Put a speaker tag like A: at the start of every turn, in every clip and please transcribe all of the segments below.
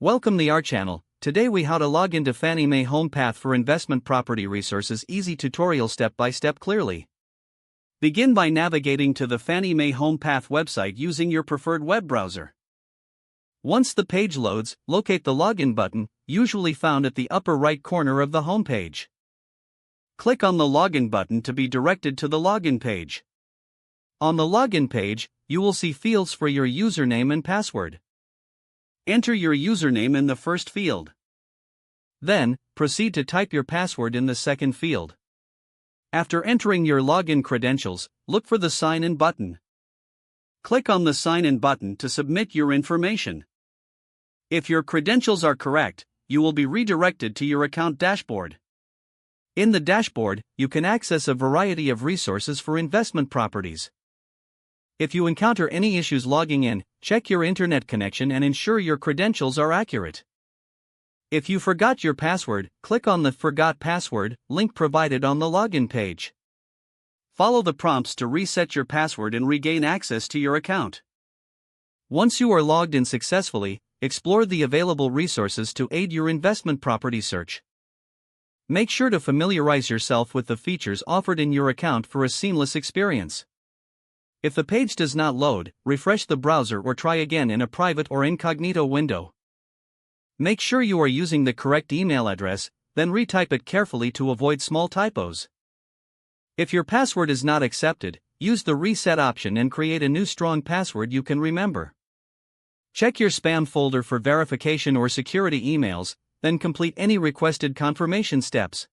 A: Welcome to our channel. Today we how to log into Fannie Mae HomePath for investment property resources. Easy tutorial step by step clearly. Begin by navigating to the Fannie Mae HomePath website using your preferred web browser. Once the page loads, locate the login button, usually found at the upper right corner of the homepage. Click on the login button to be directed to the login page. On the login page, you will see fields for your username and password. Enter your username in the first field. Then, proceed to type your password in the second field. After entering your login credentials, look for the Sign In button. Click on the Sign In button to submit your information. If your credentials are correct, you will be redirected to your account dashboard. In the dashboard, you can access a variety of resources for investment properties. If you encounter any issues logging in, check your internet connection and ensure your credentials are accurate. If you forgot your password, click on the Forgot Password link provided on the login page. Follow the prompts to reset your password and regain access to your account. Once you are logged in successfully, explore the available resources to aid your investment property search. Make sure to familiarize yourself with the features offered in your account for a seamless experience. If the page does not load, refresh the browser or try again in a private or incognito window. Make sure you are using the correct email address, then retype it carefully to avoid small typos. If your password is not accepted, use the reset option and create a new strong password you can remember. Check your spam folder for verification or security emails, then complete any requested confirmation steps.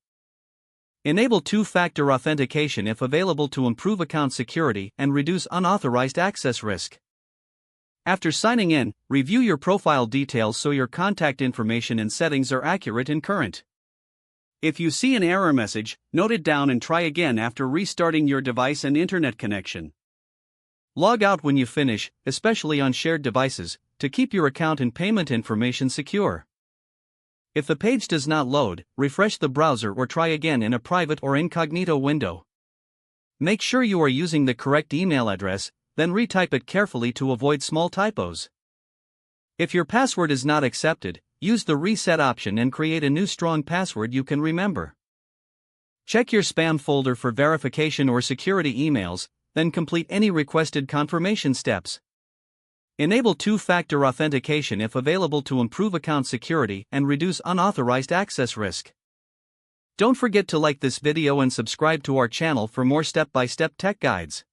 A: Enable two-factor authentication if available to improve account security and reduce unauthorized access risk. After signing in, review your profile details so your contact information and settings are accurate and current. If you see an error message, note it down and try again after restarting your device and internet connection. Log out when you finish, especially on shared devices, to keep your account and payment information secure. If the page does not load, refresh the browser or try again in a private or incognito window. Make sure you are using the correct email address, then retype it carefully to avoid small typos. If your password is not accepted, use the reset option and create a new strong password you can remember. Check your spam folder for verification or security emails, then complete any requested confirmation steps. Enable two-factor authentication if available to improve account security and reduce unauthorized access risk. Don't forget to like this video and subscribe to our channel for more step-by-step tech guides.